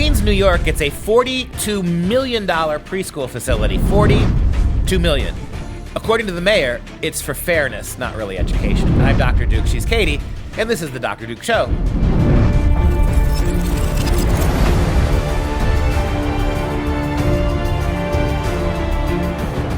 Queens, New York gets a $42 million preschool facility. $42 million. According to the mayor, it's for fairness, not really education. I'm Dr. Duke, she's Katie, and this is the Dr. Duke Show.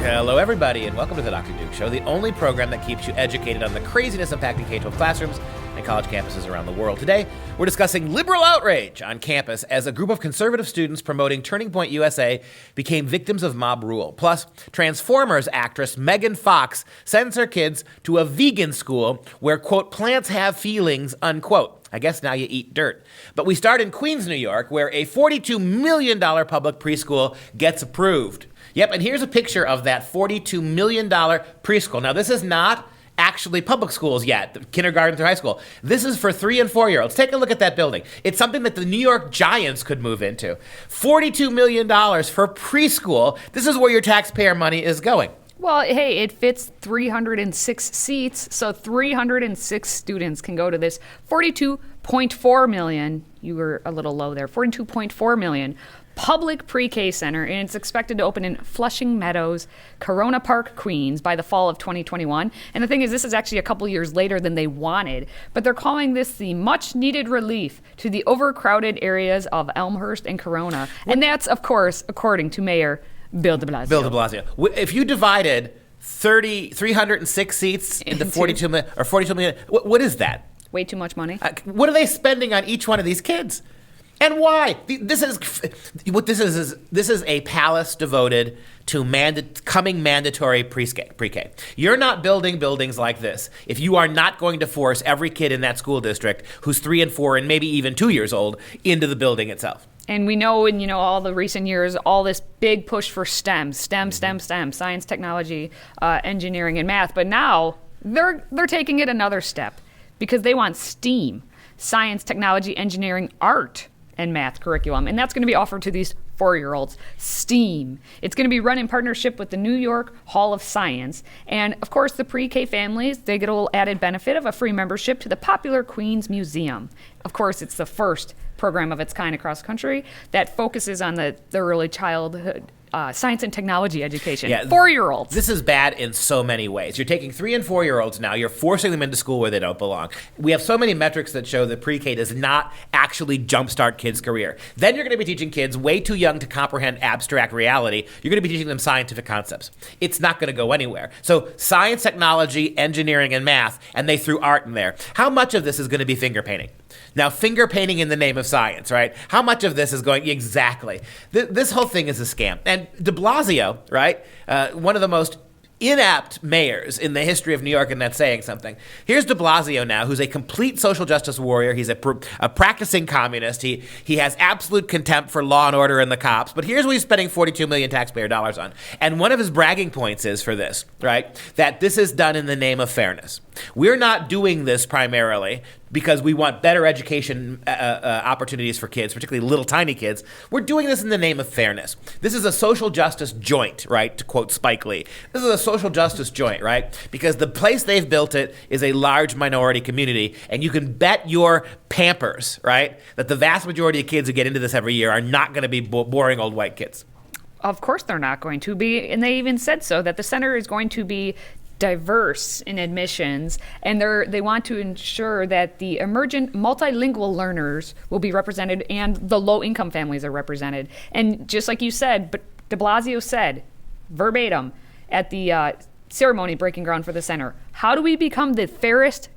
Hello, everybody, and welcome to the Dr. Duke Show, the only program that keeps you educated on the craziness impacting K-12 classrooms and college campuses around the world. Today, we're discussing liberal outrage on campus as a group of conservative students promoting Turning Point USA became victims of mob rule. Plus, Transformers actress Megan Fox sends her kids to a vegan school where, quote, plants have feelings, unquote. I guess now you eat dirt. But we start in Queens, New York, where a $42 million public preschool gets approved. Yep, and here's a picture of that $42 million preschool. Now, this is not actually public schools yet, kindergarten through high school. This is for 3 and 4-year-olds. Take a look at that building. It's something that the New York Giants could move into. $42 million for preschool. This is where your taxpayer money is going. Well, hey, it fits 306 seats, so 306 students can go to this. 42.4 million, you were a little low there, 42.4 million public pre-K center, and it's expected to open in Flushing Meadows, Corona Park, Queens by the fall of 2021. And the thing is, this is actually a couple years later than they wanted, but they're calling this the much-needed relief to the overcrowded areas of Elmhurst and Corona. And that's, of course, according to Mayor Bill de Blasio. Bill de Blasio. If you divided 306 seats into 42 million, or 42 million, what is that? Way too much money. What are they spending on each one of these kids? And why? This is a palace devoted to coming mandatory pre-K. You're not building buildings like this if you are not going to force every kid in that school district who's 3 and 4 and maybe even 2 years old into the building itself. And we know in all the recent years, all this big push for STEM, science, technology, engineering, and math. But now they're taking it another step because they want STEAM, science, technology, engineering, art, and math curriculum. And that's going to be offered to these 4-year-olds. STEAM. It's going to be run in partnership with the New York Hall of Science. And of course, the pre-K families, they get a little added benefit of a free membership to the popular Queens Museum. Of course, it's the first program of its kind across the country that focuses on the early childhood science and technology education. Yeah, 4-year-olds. This is bad in so many ways. You're taking 3 and 4-year-olds now, you're forcing them into school where they don't belong. We have so many metrics that show that pre-K does not actually jumpstart kids' career. Then you're going to be teaching kids way too young to comprehend abstract reality. You're going to be teaching them scientific concepts. It's not going to go anywhere. So science, technology, engineering, and math, and they threw art in there. How much of this is going to be finger painting? Now, finger painting in the name of science, right? How much of this is going, exactly. This whole thing is a scam. And de Blasio, right, one of the most inept mayors in the history of New York, and that's saying something. Here's de Blasio now, who's a complete social justice warrior. He's a practicing communist. He has absolute contempt for law and order and the cops. But here's what he's spending 42 million taxpayer dollars on. And one of his bragging points is for this, right, that this is done in the name of fairness. We're not doing this primarily because we want better education opportunities for kids, particularly little tiny kids. We're doing this in the name of fairness. This is a social justice joint, right, to quote Spike Lee. This is a social justice joint, right, because the place they've built it is a large minority community, and you can bet your Pampers, right, that the vast majority of kids who get into this every year are not going to be boring old white kids. Of course they're not going to be, and they even said so, that the center is going to be diverse in admissions, and they want to ensure that the emergent multilingual learners will be represented and the low-income families are represented. And just like you said, but de Blasio said, verbatim, at the ceremony breaking ground for the center, how do we become the fairest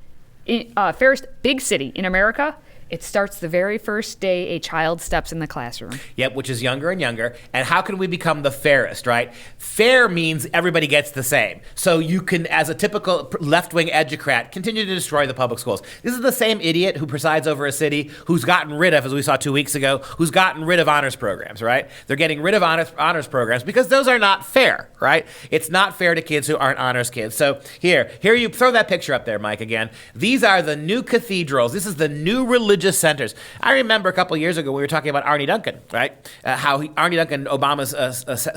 big city in America? It starts the very first day a child steps in the classroom. Yep, which is younger and younger. And how can we become the fairest, right? Fair means everybody gets the same. So you can, as a typical left-wing educrat, continue to destroy the public schools. This is the same idiot who presides over a city who's gotten rid of, as we saw 2 weeks ago, who's gotten rid of honors programs, right? They're getting rid of honors programs because those are not fair, right? It's not fair to kids who aren't honors kids. So here you throw that picture up there, Mike, again. These are the new cathedrals. This is the new religious centers. I remember a couple years ago we were talking about Arne Duncan, right? How Arne Duncan, Obama's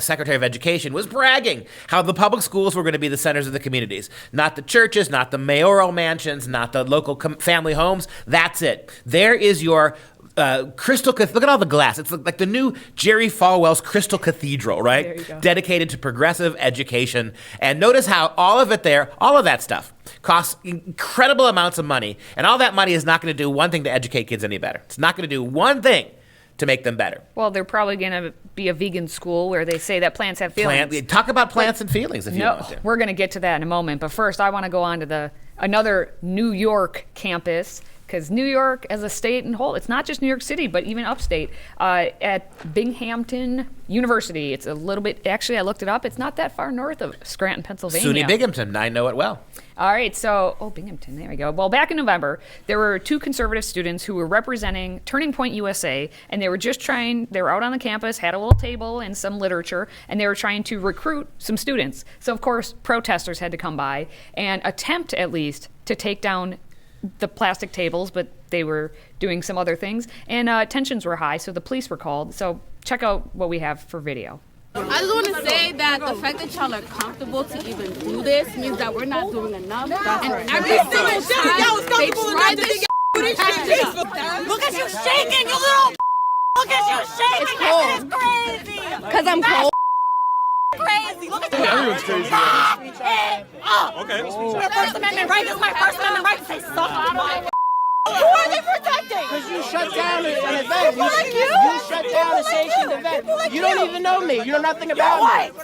Secretary of Education, was bragging how the public schools were going to be the centers of the communities. Not the churches, not the mayoral mansions, not the local family homes. That's it. There is your crystal. Look at all the glass. It's like the new Jerry Falwell's Crystal Cathedral, right? There you go. Dedicated to progressive education. And notice how all of it there, all of that stuff, costs incredible amounts of money. And all that money is not going to do one thing to educate kids any better. It's not going to do one thing to make them better. Well, they're probably going to be a vegan school where they say that plants have feelings. Talk about plants and feelings if you want to. We're going to get to that in a moment. But first, I want to go on to another New York campus, because New York as a state and whole, it's not just New York City, but even upstate, at Binghamton University. It's a little bit, actually, I looked it up. It's not that far north of Scranton, Pennsylvania. SUNY Binghamton, I know it well. All right, Binghamton, there we go. Well, back in November, there were 2 conservative students who were representing Turning Point USA, and they were out on the campus, had a little table and some literature, and they were trying to recruit some students. So, of course, protesters had to come by and attempt, at least, to take down the plastic tables, but they were doing some other things, and tensions were high, so the police were called. So check out what we have for video. I just want to say that the fact that y'all are comfortable to even do this means that we're not doing enough. And every single time they try this, look at you shaking, you little. Look at you shaking. It's crazy. because I'm cold. Crazy. Look at you. Everyone's crazy. Okay. My First Amendment right. This is my First Amendment right to say suck my. Who are they protecting? Because you shut down an event. You shut down a sanctioned event. You don't even know me. You know nothing about me.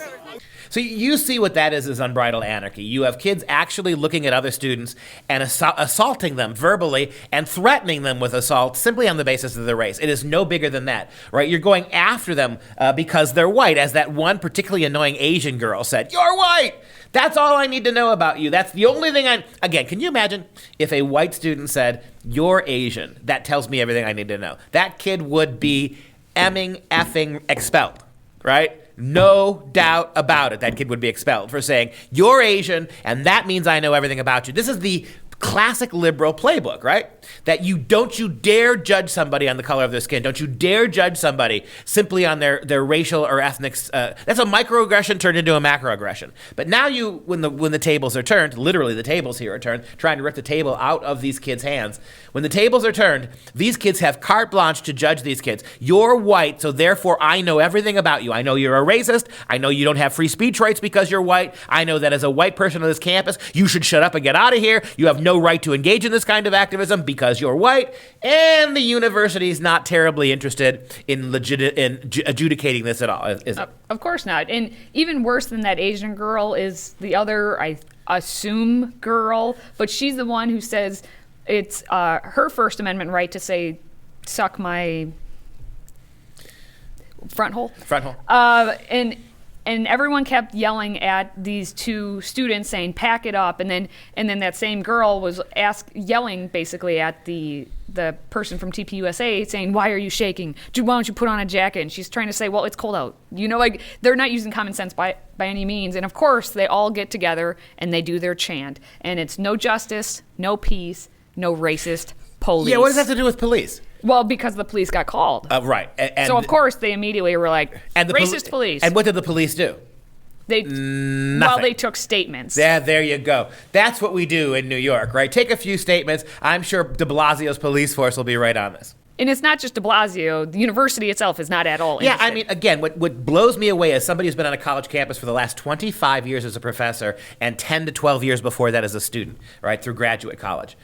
So you see what that is unbridled anarchy. You have kids actually looking at other students and assaulting them verbally and threatening them with assault simply on the basis of their race. It is no bigger than that, right? You're going after them because they're white, as that one particularly annoying Asian girl said, "You're white! That's all I need to know about you. That's the only thing Again, can you imagine if a white student said, "You're Asian. That tells me everything I need to know." That kid would be effing expelled, right? No doubt about it. That kid would be expelled for saying, "You're Asian, and that means I know everything about you." This is the classic liberal playbook, right? That you dare judge somebody on the color of their skin. Don't you dare judge somebody simply on their racial or ethnic. That's a microaggression turned into a macroaggression. But now when the tables are turned, literally the tables here are turned, trying to rip the table out of these kids' hands. When the tables are turned, these kids have carte blanche to judge these kids. You're white, so therefore I know everything about you. I know you're a racist. I know you don't have free speech rights because you're white. I know that as a white person on this campus, you should shut up and get out of here. You have no right to engage in this kind of activism because you're white, and the university's not terribly interested in adjudicating this at all, is it? Of course not. And even worse than that Asian girl is the other, I assume, girl, but she's the one who says it's her First Amendment right to say, "Suck my front hole." Front hole. And everyone kept yelling at these 2 students saying, "Pack it up." And then that same girl was yelling basically at the person from TPUSA saying, "Why are you shaking? Why don't you put on a jacket?" And she's trying to say, "Well, it's cold out." Like they're not using common sense by any means. And of course, they all get together and they do their chant. And it's no justice, no peace, no racist police. Yeah, what does that have to do with police? Well, because the police got called. Right. So, of course, they immediately were like, racist police. And what did the police do? They took statements. Yeah, there you go. That's what we do in New York, right? Take a few statements. I'm sure de Blasio's police force will be right on this. And it's not just de Blasio. The university itself is not at all interested. Yeah, I mean, again, what blows me away as somebody who's been on a college campus for the last 25 years as a professor and 10 to 12 years before that as a student, right, through graduate college.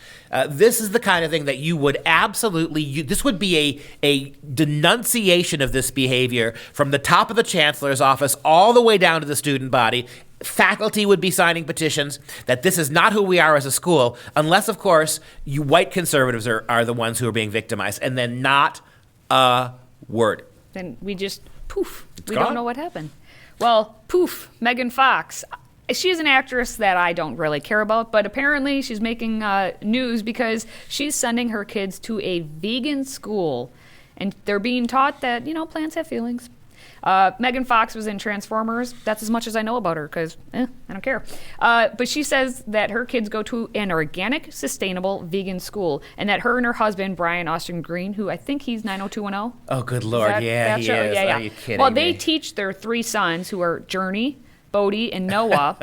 This is the kind of thing that you would absolutely, this would be a denunciation of this behavior from the top of the chancellor's office all the way down to the student body. Faculty would be signing petitions that this is not who we are as a school, unless, of course, you white conservatives are the ones who are being victimized, and then not a word. Then we just, poof, we gone. don't know what happened. Well, poof, Megan Fox. She's an actress that I don't really care about, but apparently she's making news because she's sending her kids to a vegan school, and they're being taught that, plants have feelings. Megan Fox was in Transformers. That's as much as I know about her because I don't care. But she says that her kids go to an organic, sustainable, vegan school, and that her and her husband, Brian Austin Green, who I think he's 90210. Oh, good Lord. He is. Yeah. Are you kidding Well, me? they teach their 3 sons, who are Journey, Bodhi, and Noah,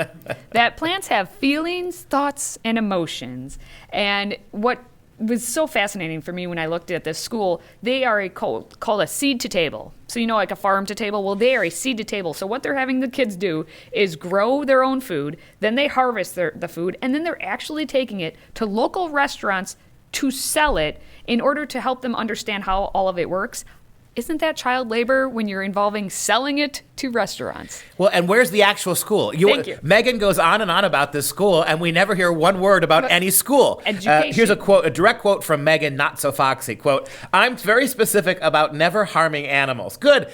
that plants have feelings, thoughts, and emotions. And what was so fascinating for me when I looked at this school. They are called a seed to table. So, like a farm to table? Well, they are a seed to table. So what they're having the kids do is grow their own food, then they harvest the food, and then they're actually taking it to local restaurants to sell it in order to help them understand how all of it works. Isn't that child labor when you're involving selling it to restaurants? Well, and where's the actual school? Thank you. Megan goes on and on about this school, and we never hear one word about any school. Education. Here's a direct quote from Megan, not so foxy. Quote, "I'm very specific about never harming animals." Good.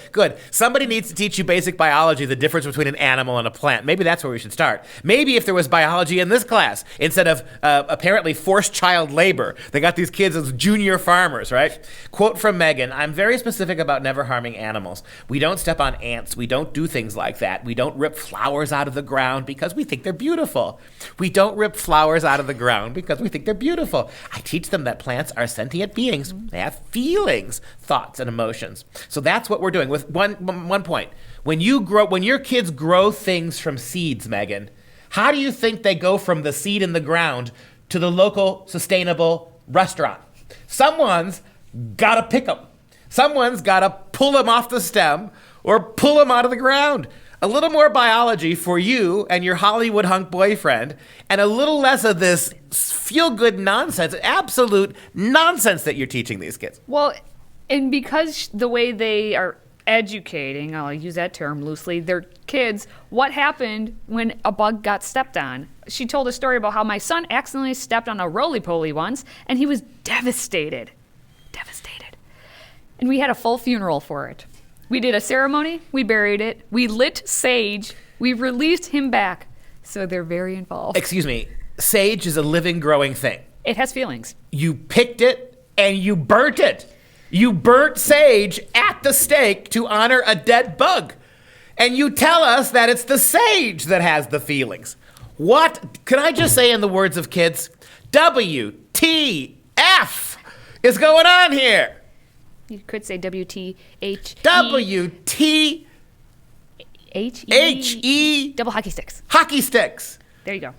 Somebody needs to teach you basic biology, the difference between an animal and a plant. Maybe that's where we should start. Maybe if there was biology in this class, instead of apparently forced child labor, they got these kids as junior farmers, right? Quote from Megan, "I'm very specific about never harming animals. We don't step on ants. We don't do things like that. We don't rip flowers out of the ground because we think they're beautiful. We don't rip flowers out of the ground because we think they're beautiful. I teach them that plants are sentient beings. They have feelings, thoughts, and emotions." So that's what we're doing. With one point, when your kids grow things from seeds, Megan, how do you think they go from the seed in the ground to the local sustainable restaurant? Someone's got to pick them. Someone's got to pull them off the stem or pull them out of the ground. A little more biology for you and your Hollywood hunk boyfriend, and a little less of this feel-good nonsense, absolute nonsense that you're teaching these kids. Well, and because the way they are educating, I'll use that term loosely, their kids, what happened when a bug got stepped on? She told a story about how my son accidentally stepped on a roly-poly once, and he was devastated. And we had a full funeral for it. We did a ceremony, we buried it, we lit sage, we released him back. So they're very involved. Excuse me, sage is a living, growing thing. It has feelings. You picked it and you burnt it. You burnt sage at the stake to honor a dead bug. And you tell us that it's the sage that has the feelings. What, can I just say in the words of kids, WTF is going on here? You could say WTH. WTHE. Double hockey sticks. Hockey sticks. There you go.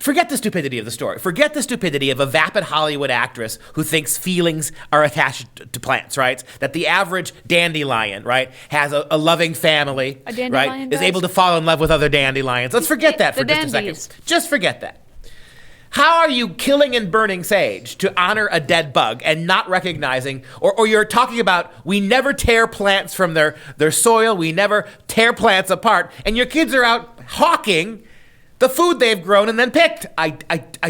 Forget the stupidity of the story. Forget the stupidity of a vapid Hollywood actress who thinks feelings are attached to plants, right? That the average dandelion, right, has a loving family, a dandelion right, does? is able to fall in love with other dandelions. Let's forget that for just a second. Just forget that. How are you killing and burning sage to honor a dead bug and not recognizing, or you're talking about we never tear plants from their soil, we never tear plants apart, and your kids are out hawking the food they've grown and then picked. I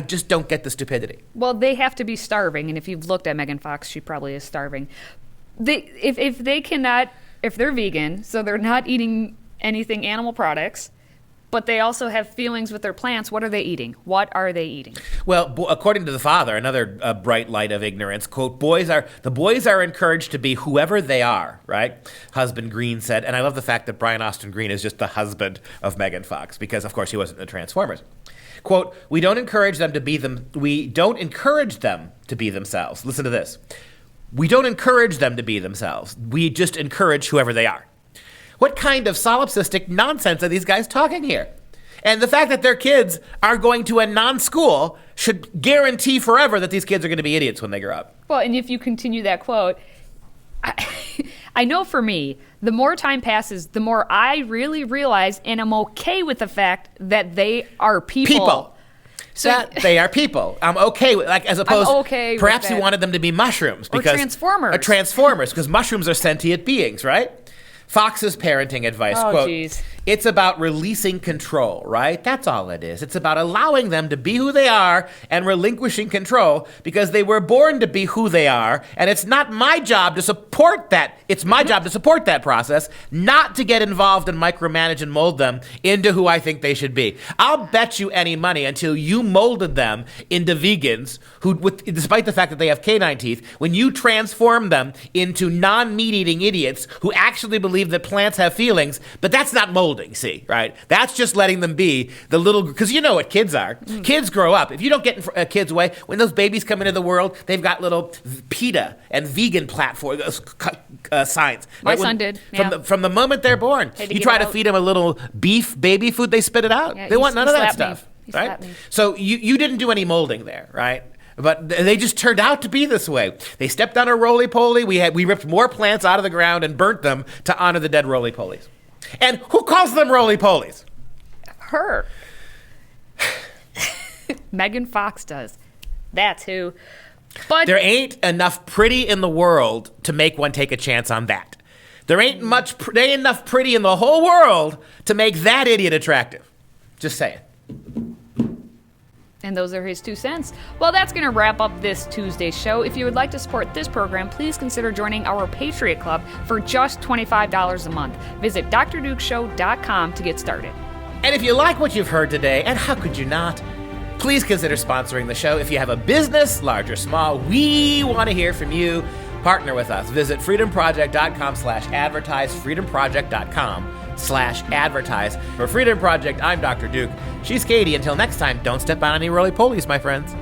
just don't get the stupidity. Well, they have to be starving, and if you've looked at Megan Fox, she probably is starving. If they're vegan, so they're not eating anything animal products, but they also have feelings with their plants. What are they eating? What are they eating? Well, according to the father, another bright light of ignorance, quote, the boys are encouraged to be whoever they are, right? Husband Green said, and I love the fact that Brian Austin Green is just the husband of Megan Fox, because of course he wasn't in the Transformers. Quote, we don't encourage them to be themselves. Listen to this. We don't encourage them to be themselves. We just encourage whoever they are. What kind of solipsistic nonsense are these guys talking here? And the fact that their kids are going to a non-school should guarantee forever that these kids are going to be idiots when they grow up. Well, and if you continue that quote, I know for me, the more time passes, the more I really realize and I'm okay with the fact that they are people. So they are people. I'm okay with, like, as opposed, okay perhaps with you wanted them to be mushrooms. Or Transformers. Transformers, because mushrooms are sentient beings, right? Fox's parenting advice, quote, geez. It's about releasing control, right? That's all it is. It's about allowing them to be who they are and relinquishing control because they were born to be who they are, and it's not my job to support that. It's my job to support that process, not to get involved and micromanage and mold them into who I think they should be. I'll bet you any money until you molded them into vegans who, despite the fact that they have canine teeth, when you transform them into non-meat-eating idiots who actually believe that plants have feelings, but that's not molding. See, right? That's just letting them be the little, because you know what kids are. Kids grow up. If you don't get in a kid's way, when those babies come into the world, they've got little PETA and vegan platform signs. My son did. Yeah. From the moment they're born, you try to feed them a little beef baby food, they spit it out. Yeah, they want none of that stuff. right? slapped me. So you didn't do any molding there, right? But they just turned out to be this way. They stepped on a roly-poly. We ripped more plants out of the ground and burnt them to honor the dead roly-polies. And who calls them roly-polies? Her. Megan Fox does. That's who. But There ain't enough pretty in the world to make one take a chance on that. There ain't enough pretty in the whole world to make that idiot attractive. Just saying. And those are his 2 cents. Well, that's going to wrap up this Tuesday's show. If you would like to support this program, please consider joining our Patriot Club for just $25 a month. Visit drdukeshow.com to get started. And if you like what you've heard today, and how could you not, please consider sponsoring the show. If you have a business, large or small, we want to hear from you. Partner with us. Visit freedomproject.com/advertise, freedomproject.com/advertise. For Freedom Project, I'm Dr. Duke. She's Katie. Until next time, don't step on any roly-polies, my friends.